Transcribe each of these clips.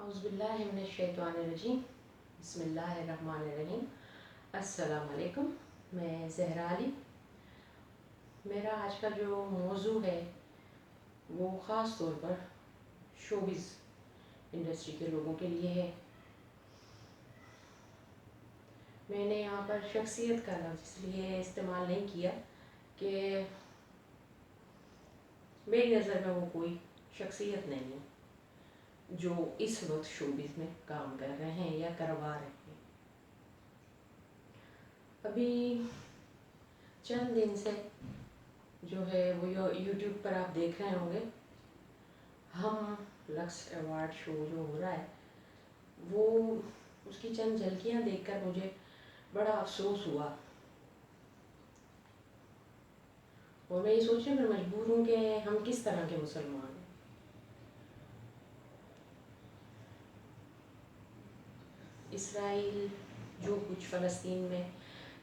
اعوذ باللہ من الشیطان الرجیم بسم اللہ الرحمن الرحیم۔ السلام علیکم، میں زہرا علی۔ میرا آج کا جو موضوع ہے وہ خاص طور پر شوبز انڈسٹری کے لوگوں کے لیے ہے۔ میں نے یہاں پر شخصیت کا لفظ اس لیے استعمال نہیں کیا کہ میری نظر میں وہ کوئی شخصیت نہیں ہے جو اس وقت شوبز میں کام کر رہے ہیں یا کروا رہے ہیں۔ ابھی چند دن سے جو ہے وہ یوٹیوب پر آپ دیکھ رہے ہوں گے، ہم لکس ایوارڈ شو جو ہو رہا ہے وہ اس کی چند جھلکیاں دیکھ کر مجھے بڑا افسوس ہوا، اور میں یہ سوچنے پر مجبور ہوں کہ ہم کس طرح کے مسلمان ہیں۔ اسرائیل جو کچھ فلسطین میں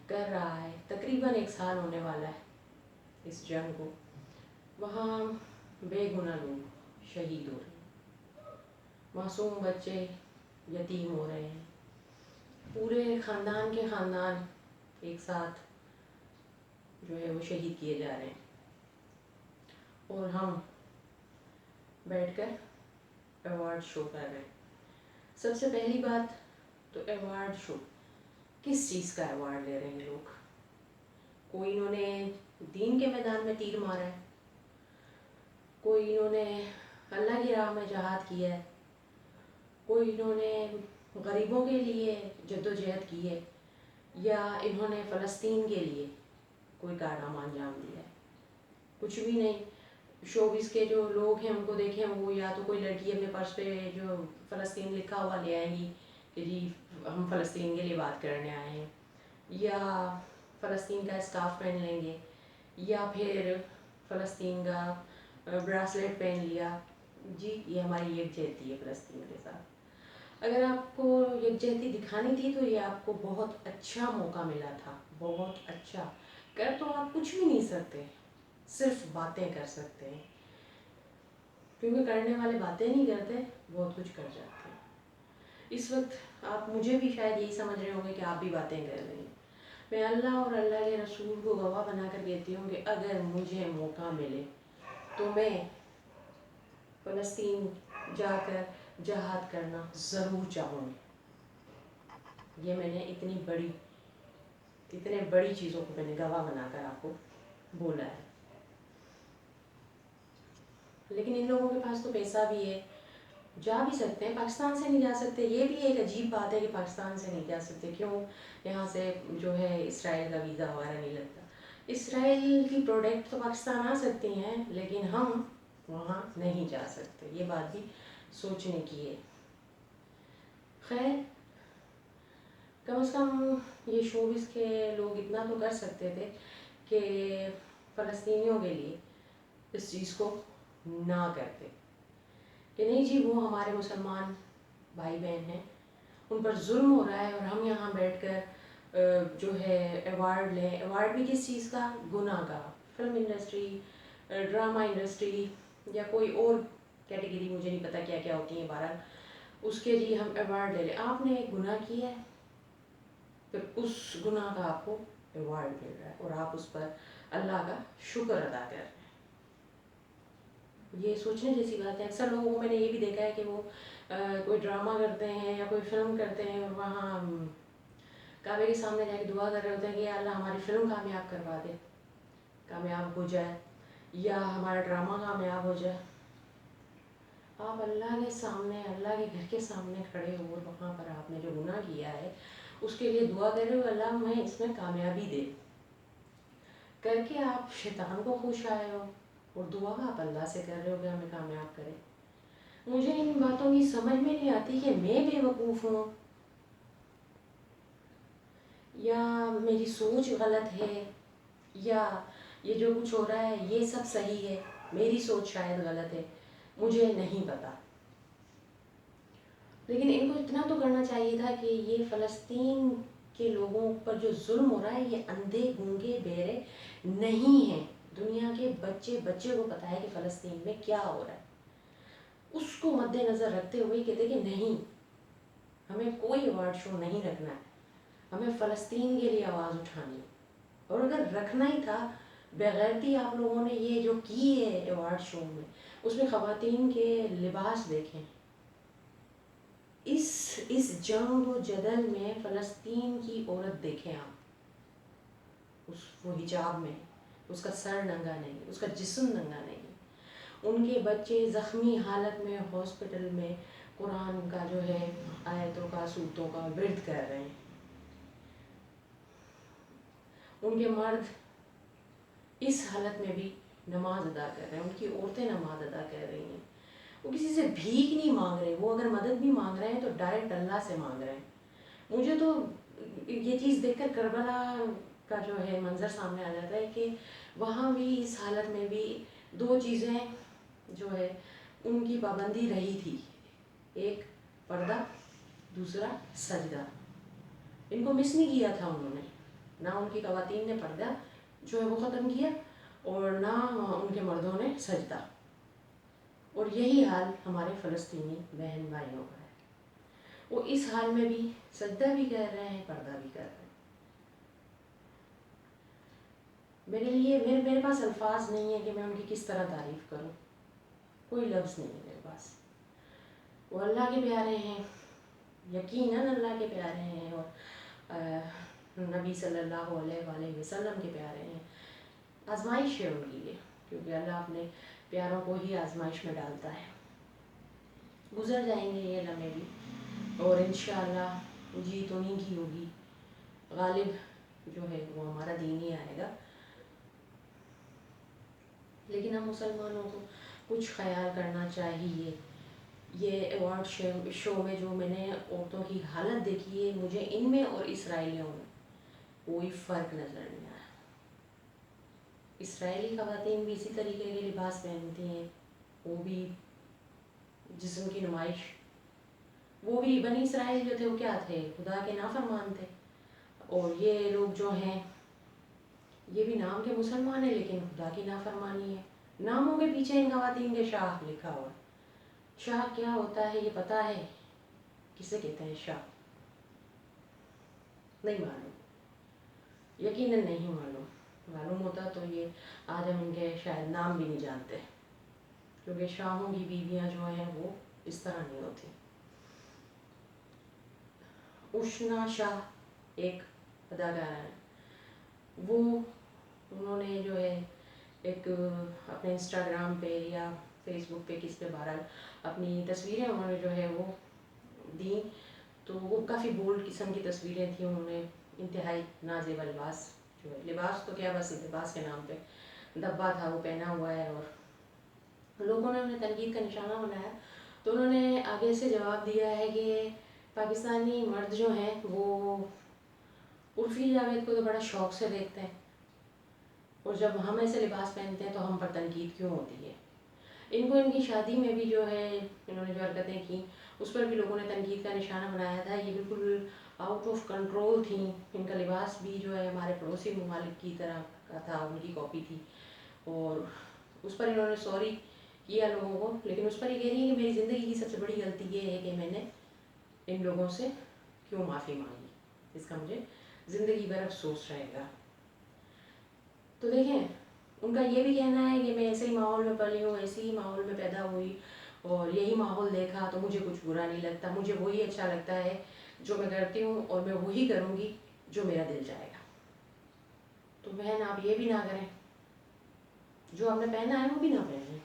کر رہا ہے، تقریباً 1 سال ہونے والا ہے اس جنگ کو، وہاں بے گناہ لوگ شہید ہو رہے ہیں، معصوم بچے یتیم ہو رہے ہیں، پورے خاندان کے خاندان ایک ساتھ جو ہے وہ شہید کیے جا رہے ہیں، اور ہم بیٹھ کر ایوارڈ شو کر رہے ہیں۔ سب سے پہلی بات تو ایوارڈ شو، کس چیز کا ایوارڈ لے رہے ہیں لوگ؟ کوئی انہوں نے دین کے میدان میں تیر مارا ہے، کوئی انہوں نے اللہ کی راہ میں جہاد کیا ہے، کوئی انہوں نے غریبوں کے لیے جدوجہد کی ہے، یا انہوں نے فلسطین کے لیے کوئی کارنامہ انجام دیا ہے؟ کچھ بھی نہیں۔ شوبز کے جو لوگ ہیں ان کو دیکھیں، وہ یا تو کوئی لڑکی اپنے پرس پہ جو فلسطین لکھا ہوا لے آئیں گی کہ جی ہم فلسطین کے لیے بات کرنے آئے ہیں، یا فلسطین کا اسکارف پہن لیں گے، یا پھر فلسطین کا براسلیٹ پہن لیا، جی یہ ہماری یکجہتی ہے فلسطین کے ساتھ۔ اگر آپ کو یکجہتی دکھانی تھی تو یہ آپ کو بہت اچھا موقع ملا تھا، بہت اچھا۔ کر تو آپ کچھ بھی نہیں سکتے، صرف باتیں کر سکتے ہیں، کیونکہ کرنے والے باتیں نہیں کرتے، بہت کچھ کر جاتے ہیں۔ اس وقت آپ مجھے بھی شاید یہی سمجھ رہے ہوں گے کہ آپ بھی باتیں کر رہے ہیں۔ میں اللہ اور اللہ کے رسول کو گواہ بنا کر کہتی ہوں کہ اگر مجھے موقع ملے تو میں فلسطین جا کر جہاد کرنا ضرور چاہوں گی۔ یہ میں نے اتنے بڑی چیزوں کو میں نے گواہ بنا کر آپ کو بولا ہے۔ لیکن ان لوگوں کے پاس تو پیسہ بھی ہے، جا بھی سکتے ہیں، پاکستان سے نہیں جا سکتے۔ یہ بھی ایک عجیب بات ہے کہ پاکستان سے نہیں جا سکتے، کیوں؟ یہاں سے جو ہے اسرائیل کا ویزا ہمارا نہیں لگتا۔ اسرائیل کی پروڈکٹ تو پاکستان آ سکتی ہیں، لیکن ہم وہاں نہیں جا سکتے۔ یہ بات بھی سوچنے کی ہے۔ خیر، کم از کم یہ شوبز کے لوگ اتنا تو کر سکتے تھے کہ فلسطینیوں کے لیے اس چیز کو نہ کرتے کہ نہیں جی وہ ہمارے مسلمان بھائی بہن ہیں، ان پر ظلم ہو رہا ہے، اور ہم یہاں بیٹھ کر جو ہے ایوارڈ لیں۔ ایوارڈ بھی کس چیز کا؟ گناہ کا۔ فلم انڈسٹری، ڈرامہ انڈسٹری، یا کوئی اور کیٹیگری، مجھے نہیں پتہ کیا کیا ہوتی ہیں، بہرحال اس کے لیے ہم ایوارڈ لے لیں۔ آپ نے ایک گناہ کیا ہے، پھر اس گناہ کا آپ کو ایوارڈ مل رہا ہے، اور آپ اس پر اللہ کا شکر ادا کر رہے ہیں۔ یہ سوچنے جیسی بات ہے۔ اکثر لوگوں کو میں نے یہ بھی دیکھا ہے کہ وہ کوئی ڈرامہ کرتے ہیں یا کوئی فلم کرتے ہیں، اور وہاں کعبے کے سامنے جا کے دعا کر رہے ہوتے ہیں کہ یا اللہ ہماری فلم کامیاب کروا دے، کامیاب ہو جائے، یا ہمارا ڈرامہ کامیاب ہو جائے۔ آپ اللہ کے سامنے، اللہ کے گھر کے سامنے کھڑے ہو، اور وہاں پر آپ نے جو گناہ کیا ہے اس کے لیے دعا کر رہے ہو اللہ ہمیں اس میں کامیابی دے، کر کے آپ شیطان کو خوش آئے ہو، اور دعا آپ اللہ سے کر رہے ہو کہ ہمیں کامیاب کرے۔ مجھے ان باتوں کی سمجھ میں نہیں آتی کہ میں بے وقوف ہوں، یا میری سوچ غلط ہے، یا یہ جو کچھ ہو رہا ہے یہ سب صحیح ہے، میری سوچ شاید غلط ہے، مجھے نہیں پتا۔ لیکن ان کو اتنا تو کرنا چاہیے تھا کہ یہ فلسطین کے لوگوں پر جو ظلم ہو رہا ہے یہ اندھے گونگے بہرے نہیں ہیں، دنیا کے بچے کو پتہ ہے کہ فلسطین میں کیا ہو رہا ہے۔ اس کو مد نظر رکھتے ہوئے کہتے کہ نہیں، ہمیں کوئی ایوارڈ شو نہیں رکھنا ہے، ہمیں فلسطین کے لیے آواز اٹھانی ہے۔ اور اگر رکھنا ہی تھا، بغیرتی آپ لوگوں نے یہ جو کی ہے ایوارڈ شو میں، اس میں خواتین کے لباس دیکھیں، اس جنگ و جدل میں فلسطین کی عورت دیکھیں آپ، وہ حجاب میں، اس کا سر ننگا نہیں، اس کا جسم ننگا نہیں، ان کے بچے زخمی حالت میں ہاسپٹل میں قرآن کا جو ہے آیتوں کا سورتوں کا ورد کر رہے ہیں، ان کے مرد اس حالت میں بھی نماز ادا کر رہے ہیں، ان کی عورتیں نماز ادا کر رہی ہیں، وہ کسی سے بھیک نہیں مانگ رہے، وہ اگر مدد بھی مانگ رہے ہیں تو ڈائریکٹ اللہ سے مانگ رہے ہیں۔ مجھے تو یہ چیز دیکھ کر کربلا کا جو ہے منظر سامنے آ جاتا ہے کہ وہاں بھی اس حالت میں بھی دو چیزیں جو ہے ان کی پابندی رہی تھی، ایک پردہ، دوسرا سجدہ۔ ان کو مس نہیں کیا تھا انہوں نے، نہ ان کی خواتین نے پردہ جو ہے وہ ختم کیا اور نہ ان کے مردوں نے سجدہ۔ اور یہی حال ہمارے فلسطینی بہن بھائیوں کا ہے، وہ اس حال میں بھی سجدہ بھی کر رہے ہیں، پردہ بھی کر رہے ہیں۔ میرے پاس الفاظ نہیں ہے کہ میں ان کی کس طرح تعریف کروں، کوئی لفظ نہیں ہے میرے پاس۔ وہ اللہ کے پیارے ہیں، یقیناً اللہ کے پیارے ہیں، اور نبی صلی اللہ علیہ وآلہ وسلم کے پیارے ہیں۔ آزمائش ہے ان کی یہ، کیونکہ اللہ اپنے پیاروں کو ہی آزمائش میں ڈالتا ہے۔ گزر جائیں گے یہ لمحے بھی، اور انشاءاللہ جیت انہیں کی ہوگی، غالب جو ہے وہ ہمارا دین ہی آئے گا۔ لیکن ہم مسلمانوں کو کچھ خیال کرنا چاہیے۔ یہ ایوارڈ شو میں جو میں نے عورتوں کی حالت دیکھی ہے، مجھے ان میں اور اسرائیلیوں میں کوئی فرق نظر نہیں آیا۔ اسرائیلی خواتین بھی اسی طریقے کے لباس پہنتی ہیں، وہ بھی جسم کی نمائش، وہ بھی بنی اسرائیل جو تھے وہ کیا تھے؟ خدا کے نافرمان تھے۔ اور یہ لوگ جو ہیں یہ بھی نام کے مسلمان ہیں لیکن خدا کی نافرمانی ہے۔ ناموں کے پیچھے ان خواتین کے شاہ لکھا ہوا ہے۔ شاہ کیا ہوتا ہے یہ پتہ ہے؟ کسے کہتے ہیں شاہ؟ نہیں معلوم، یقیناً نہیں معلوم۔ معلوم ہوتا تو یہ آج ہم ان کے شاید نام بھی نہیں جانتے، کیونکہ شاہوں کی بیویاں جو ہیں وہ اس طرح نہیں ہوتی۔ اشنا شاہ ایک اداکارہ ہیں، انہوں نے جو ہے ایک اپنے انسٹاگرام پہ یا فیس بک پہ کس پہ بہرحال اپنی تصویریں انہوں نے جو ہے وہ دیں، تو وہ کافی بولڈ قسم کی تصویریں تھیں۔ انہوں نے انتہائی نازیبا لباس، جو ہے لباس تو کیا بس لباس کے نام پہ دبا تھا وہ پہنا ہوا ہے، اور لوگوں نے انہیں تنقید کا نشانہ بنایا، تو انہوں نے آگے سے جواب دیا ہے کہ پاکستانی مرد جو ہیں وہ عرفی جاوید کو تو بڑا شوق سے دیکھتے ہیں، اور جب ہم ایسے لباس پہنتے ہیں تو ہم پر تنقید کیوں ہوتی ہے؟ ان کو ان کی شادی میں بھی جو ہے انہوں نے جو حرکتیں کی اس پر بھی لوگوں نے تنقید کا نشانہ بنایا تھا، یہ بالکل آؤٹ آف کنٹرول تھیں۔ ان کا لباس بھی جو ہے ہمارے پڑوسی ممالک کی طرح کا تھا، ان کی کاپی تھی، اور اس پر انہوں نے سوری کیا لوگوں کو، لیکن اس پر یہ کہہ رہی ہیں کہ میری زندگی کی سب سے بڑی غلطی یہ ہے کہ میں نے ان لوگوں سے کیوں معافی مانگی، اس کا مجھے زندگی بھر افسوس رہے گا۔ تو دیکھیں، ان کا یہ بھی کہنا ہے کہ میں ایسے ہی ماحول میں پلی ہوں، ایسے ہی ماحول میں پیدا ہوئی اور یہی ماحول دیکھا تو مجھے کچھ برا نہیں لگتا، مجھے وہی اچھا لگتا ہے جو میں کرتی ہوں، اور میں وہی کروں گی جو میرا دل چاہے گا۔ تو بہن آپ یہ بھی نہ کریں، جو آپ نے پہنا ہے وہ بھی نہ پہنیں،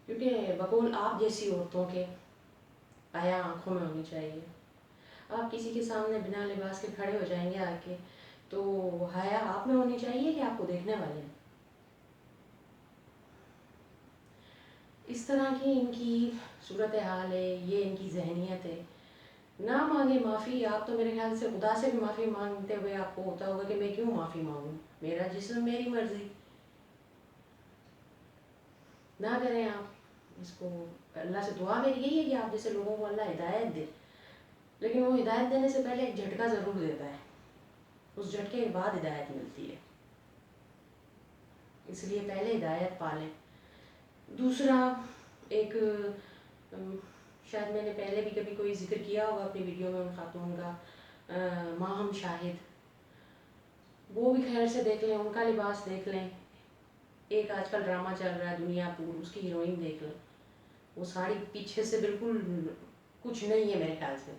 کیونکہ بقول آپ جیسی عورتوں کے حیا آنکھوں میں ہونی چاہیے۔ آپ کسی کے سامنے بنا لباس کے کھڑے ہو جائیں گے آ کے، تو حیا آپ میں ہونی چاہیے کہ آپ کو دیکھنے والے ہیں۔ اس طرح کی ان کی صورتحال ہے، یہ ان کی ذہنیت ہے۔ نہ مانگے معافی، آپ تو میرے خیال سے خدا سے بھی معافی مانگتے ہوئے آپ کو ہوتا ہوگا کہ میں کیوں معافی مانگوں، میرا جسم میری مرضی۔ نہ کریں آپ اس کو، اللہ سے دعا میری یہی ہے کہ آپ جیسے لوگوں کو اللہ ہدایت دے، لیکن وہ ہدایت دینے سے پہلے ایک جھٹکا ضرور دیتا ہے، اس جھٹکے کے بعد ہدایت ملتی ہے، اس لیے پہلے ہدایت پالیں۔ دوسرا، ایک شاید میں نے پہلے بھی کبھی کوئی ذکر کیا ہوگا اپنی ویڈیو میں ان خاتون کا، ماہم شاہد، وہ بھی خیر سے دیکھ لیں، ان کا لباس دیکھ لیں. ایک آج کل ڈرامہ چل رہا ہے دنیا پور، اس کی ہیروئن دیکھ لیں، وہ ساڑی پیچھے سے بالکل کچھ نہیں ہے میرے خیال سے،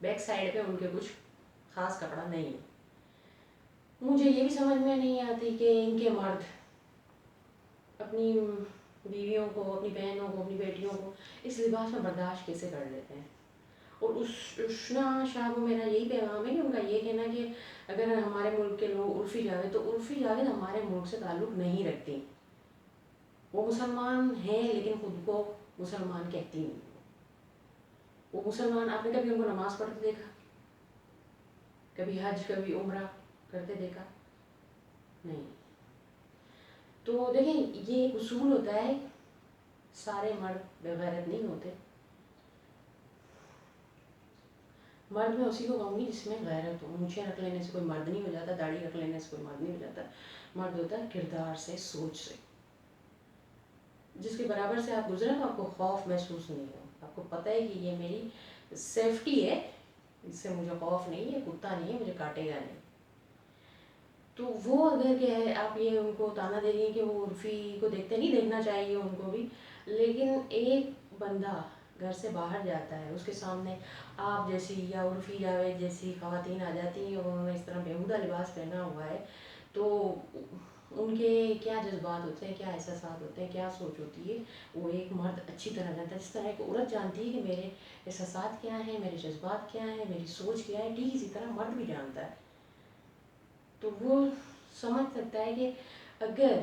بیک سائڈ پہ ان کے کچھ خاص کپڑا نہیں ہے. مجھے یہ بھی سمجھ میں نہیں آتی کہ ان کے مرد اپنی بیویوں کو، اپنی بہنوں کو، اپنی بیٹیوں کو اس لباس میں برداشت کیسے کر لیتے ہیں. اور اشنا شاہ کو میرا یہی پیغام ہے کہ ان کا یہ کہنا کہ اگر ہمارے ملک کے لوگ عرفی جاوید، تو عرفی جاوید ہمارے ملک سے تعلق نہیں رکھتی. وہ مسلمان ہیں لیکن خود کو مسلمان کہتی نہیں. وہ مسلمان، آپ نے کبھی ان کو نماز پڑھتے دیکھا؟ کبھی حج، کبھی عمرہ کرتے دیکھا؟ نہیں. تو دیکھیں یہ ایک اصول ہوتا ہے، سارے مرد بغیرت نہیں ہوتے. مرد میں اسی کو کہوں گی جس میں غیرت ہو. مونچھیں رکھ لینے سے کوئی مرد نہیں ہو جاتا، داڑھی رکھ لینے سے کوئی مرد نہیں ہو جاتا. مرد ہوتا ہے کردار سے، سوچ سے. جس کے برابر سے آپ گزرے تو آپ کو خوف محسوس نہیں ہو، آپ کو پتہ ہے کہ یہ میری سیفٹی ہے، اس سے مجھے خوف نہیں ہے، کتا نہیں ہے، مجھے کاٹے گا نہیں. تو وہ اگر کیا ہے، آپ یہ ان کو تانا دے رہی ہیں کہ وہ عرفی کو دیکھتے نہیں، دیکھنا چاہیے ان کو بھی. لیکن ایک بندہ گھر سے باہر جاتا ہے، اس کے سامنے آپ جیسی یا عرفی جاوید جیسی خواتین آ جاتی ہیں اور انہوں نے اس طرح بیہودہ لباس پہنا ہوا ہے، تو ان کے کیا جذبات ہوتے ہیں، کیا احساسات ہوتے ہیں، کیا سوچ ہوتی ہے، وہ ایک مرد اچھی طرح جانتا ہے. جس طرح ایک عورت جانتی ہے کہ میرے احساسات کیا ہیں، میرے جذبات کیا ہیں، میری سوچ کیا ہے، ٹھیک اسی طرح مرد بھی جانتا ہے. تو وہ سمجھ سکتا ہے کہ اگر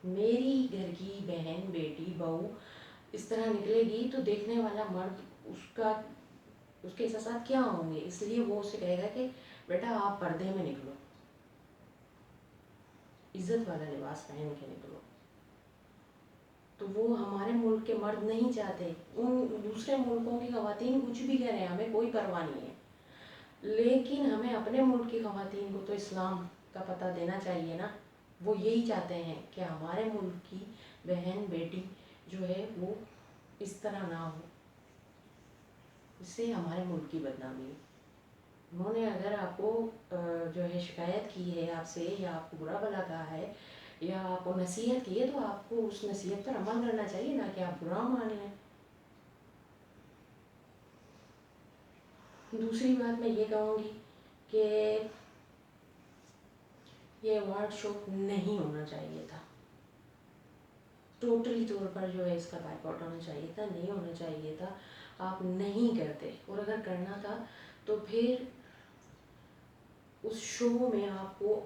میری گھر کی بہن، بیٹی، بہو اس طرح نکلے گی تو دیکھنے والا مرد اس کے احساسات کیا ہوں گے. اس لیے وہ اسے کہے گا کہ بیٹا آپ پردے میں نکلو، عزت والا لباس پہن کے نکلو. تو وہ ہمارے ملک کے مرد نہیں چاہتے. ان دوسرے ملکوں کی خواتین کچھ بھی کہہ رہے ہیں، ہمیں کوئی پرواہ نہیں ہے، لیکن ہمیں اپنے ملک کی خواتین کو تو اسلام کا پتہ دینا چاہیے نا. وہ یہی چاہتے ہیں کہ ہمارے ملک کی بہن، بیٹی جو ہے وہ اس طرح نہ ہو، اس سے ہمارے ملک کی بدنامی. انہوں نے اگر آپ کو جو ہے شکایت کی ہے آپ سے، یا آپ کو برا بھلا کہا ہے، یا آپ کو نصیحت کی ہے، تو آپ کو اس نصیحت پر عمل کرنا چاہیے، نہ کہ آپ برا مان لیں. دوسری بات میں یہ کہوں گی کہ یہ ایوارڈ شو نہیں ہونا چاہیے تھا. ٹوٹلی طور پر جو ہے اس کا بائیکاٹ ہونا چاہیے تھا، نہیں ہونا چاہیے تھا. آپ نہیں کرتے، اور اگر کرنا تھا تو پھر اس شو میں آپ کو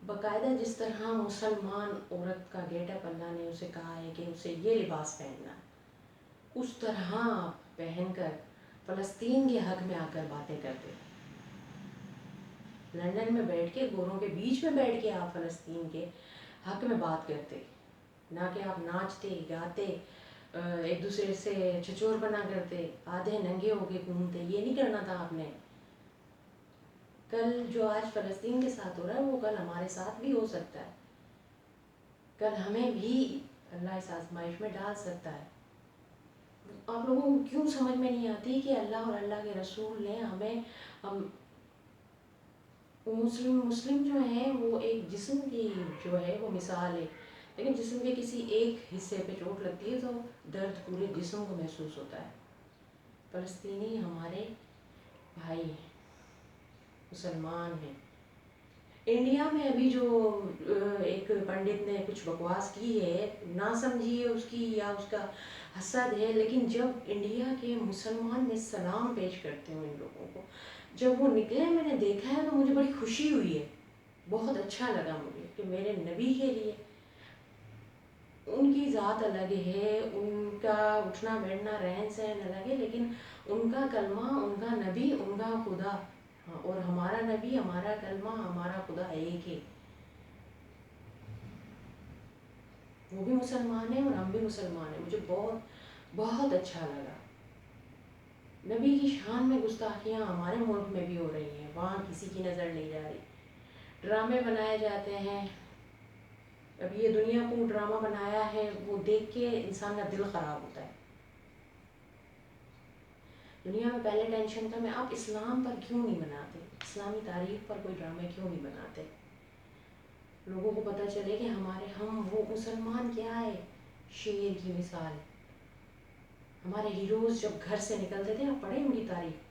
باقاعدہ جس طرح مسلمان عورت کا گیٹ اپ اللہ نے اسے کہا ہے کہ اسے یہ لباس پہننا ہے، اس طرح آپ پہن کر فلسطین کے حق میں آ کر باتیں کرتے. لندن میں بیٹھ کے، گوروں کے بیچ میں بیٹھ کے آپ فلسطین کے حق میں بات کرتے، نہ کہ آپ ناچتے گاتے ایک دوسرے سے چچور بنا کرتے، آدھے ننگے ہو کے گھومتے. یہ نہیں کرنا تھا آپ نے. کل جو آج فلسطین کے ساتھ ہو رہا ہے وہ کل ہمارے ساتھ بھی ہو سکتا ہے. کل ہمیں بھی اللہ اس آزمائش میں ڈال سکتا ہے. آپ لوگوں کو کیوں سمجھ میں نہیں آتی کہ اللہ اور اللہ کے رسول نے ہم مسلم جو ہیں وہ ایک جسم کی جو ہے وہ مثال ہے، لیکن جسم کے کسی ایک حصے پہ چوٹ لگتی ہے تو درد پورے جسم کو محسوس ہوتا ہے. فلسطینی ہمارے بھائی ہیں، مسلمان ہیں. انڈیا میں ابھی جو ایک پنڈت نے کچھ بکواس کی ہے، نہ سمجھیے اس کی یا اس کا حسد ہے، لیکن جب انڈیا کے مسلمان نے سلام پیش کرتے ہیں ان لوگوں کو، جب وہ نکلے میں نے دیکھا ہے تو مجھے بڑی خوشی ہوئی ہے. بہت اچھا لگا مجھے کہ میرے نبی کے لیے، ان کی ذات الگ ہے، ان کا اٹھنا بیٹھنا رہن سہن الگ ہے، لیکن ان کا کلمہ، ان کا نبی، ان کا خدا، اور ہمارا نبی، ہمارا کلمہ، ہمارا خدا ایک ہے. وہ بھی مسلمان ہیں اور ہم بھی مسلمان ہیں. مجھے بہت بہت اچھا لگا. نبی کی شان میں گستاخیاں ہمارے ملک میں بھی ہو رہی ہیں، وہاں کسی کی نظر نہیں جا رہی. ڈرامے بنائے جاتے ہیں اب یہ دنیا کو ڈرامہ بنایا ہے، وہ دیکھ کے انسان کا دل خراب ہوتا ہے. دنیا میں پہلے ٹینشن تھا میں آپ اسلام پر کیوں نہیں بناتے، اسلامی تاریخ پر کوئی ڈرامے کیوں نہیں بناتے. لوگوں کو پتہ چلے کہ ہم وہ مسلمان کیا ہے، شیر کی مثال. ہمارے ہیروز جب گھر سے نکلتے تھے، آپ پڑھیں ان کی تاریخ،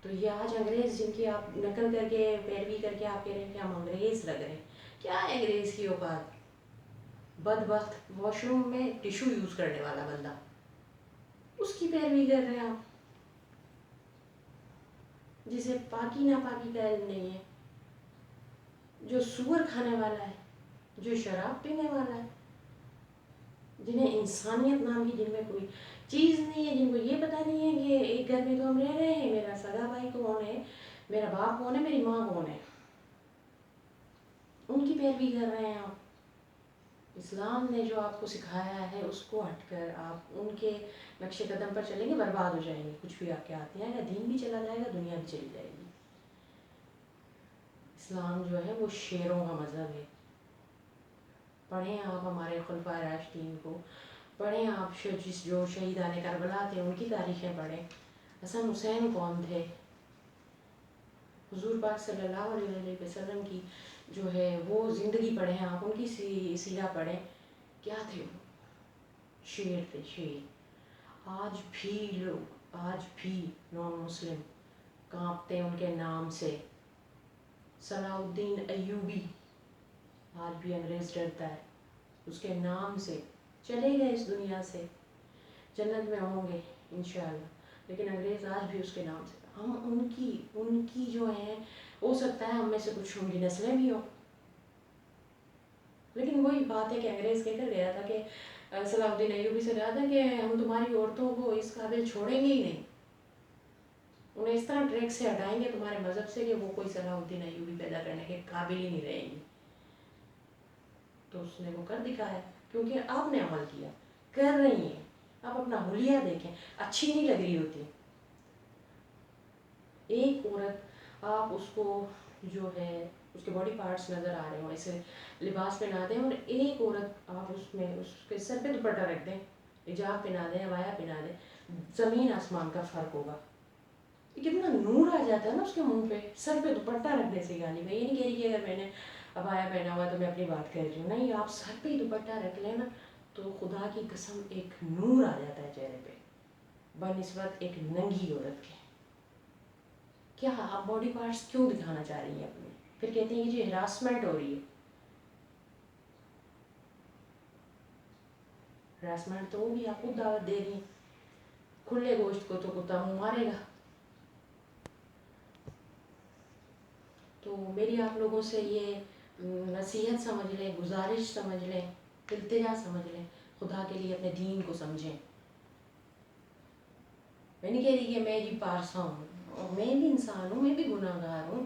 تو یہ آج انگریز جن کی آپ نقل کر کے پیروی کر کے آپ کہہ رہے ہیں کہ ہم انگریز لگ رہے ہیں. کیا ہے انگریز کی اوقات؟ بدبخت واش روم میں ٹیشو یوز کرنے والا بندہ، اس کی پیروی کر رہے ہیں آپ، جسے پاکی ناپاکی کا علم نہیں ہے، جو سور کھانے والا ہے، جو شراب پینے والا ہے، جنہیں انسانیت نام کی جن میں کوئی چیز نہیں ہے، جن کو یہ پتہ نہیں ہے کہ ایک گھر میں تو ہم رہ رہے ہیں، میرا سگا بھائی کون ہے، میرا باپ کون ہے، میری ماں کون ہے. ان کی پیروی کر رہے ہیں آپ. اسلام نے جو آپ کو سکھایا ہے اس کو ہٹ کر آپ ان کے نقش قدم پر چلیں گے، برباد ہو جائیں گے. کچھ بھی آپ کے ہاتھ میں آئے گا، دین بھی چلا جائے گا، دنیا بھی چلی جائے گی. اسلام جو ہے وہ شیروں کا مذہب ہے. پڑھیں آپ ہمارے خلفائے راشدین کو، پڑھیں آپ جو شہیدان کربلا تھے ان کی تاریخیں پڑھیں. حسن حسین کون تھے، حضور پاک صلی اللہ علیہ وسلم کی جو ہے وہ زندگی پڑھیں آپ، ان کی سیرہ پڑھیں. کیا تھے وہ؟ شیر تھے، شیر. آج بھی نان مسلم کانپتے ان کے نام سے. صلاح الدین ایوبی، آج بھی انگریز ڈرتا ہے اس کے نام سے. چلے گئے اس دنیا سے، جنت میں ہوں گے انشاءاللہ، لیکن انگریز آج بھی اس کے نام سے. ہم ان کی جو ہیں، ہو سکتا ہے ہم میں سے کچھ ان کی نسلیں بھی ہوں، لیکن وہی بات ہے کہ انگریز کہہ کر گیا تھا کہ صلاح الدین ایوبی سے کہا تھا کہ ہم تمہاری عورتوں کو اس قابل چھوڑیں گے ہی نہیں، انہیں اس طرح ٹریک سے ہٹائیں گے تمہارے مذہب سے کہ وہ کوئی صلاح الدین ایوبی پیدا کرنے کے قابل ہی نہیں رہیں گی. تو اس نے وہ کر دکھایا، کیونکہ آپ نے عمل کیا، کر رہی ہیں. آپ اپنا حلیہ دیکھیں، اچھی نہیں لگ رہی ہوتی ایک عورت، آپ اس کو جو ہے اس کے باڈی پارٹس نظر آ رہے ہوں، ایسے لباس پہنا دیں، اور ایک عورت آپ اس کے سر پہ دوپٹہ رکھ دیں، حجاب پہنا دیں، عبایا پہنا دیں، زمین آسمان کا فرق ہوگا. کتنا نور آ جاتا ہے نا اس کے منہ پہ. سر پہ دوپٹہ رکھنے سے گالی، میں یہ نہیں کہہ رہی کہ اگر میں نے عبایا پہنا ہوا تو میں اپنی بات کر رہی ہوں، نہیں، آپ سر پہ ہی دوپٹہ رکھ لیں نا تو خدا کی قسم ایک نور آ جاتا ہے چہرے پہ بنسبت ایک ننگی عورت کے. کیا آپ باڈی پارٹس کیوں دکھانا چاہ رہی ہیں اپنے؟ پھر کہتے ہیں یہ جو ہراسمنٹ ہو رہی ہے، ہراسمنٹ تو ہوگی، آپ خود دعوت دے رہی ہیں. کھلے گوشت کو تو کتا منہ مارے گا. تو میری آپ لوگوں سے یہ نصیحت سمجھ لیں، گزارش سمجھ لیں، التجا سمجھ لیں، خدا کے لیے اپنے دین کو سمجھیں. میں نہیں کہہ رہی کہ میں جی پارسا ہوں، اور میں بھی انسان ہوں، میں بھی گناہ گار ہوں.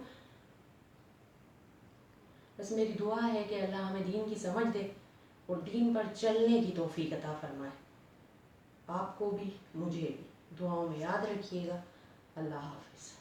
بس میری دعا ہے کہ اللہ ہمیں دین کی سمجھ دے اور دین پر چلنے کی توفیق عطا فرمائے. آپ کو بھی مجھے بھی دعاؤں میں یاد رکھیے گا. اللہ حافظ.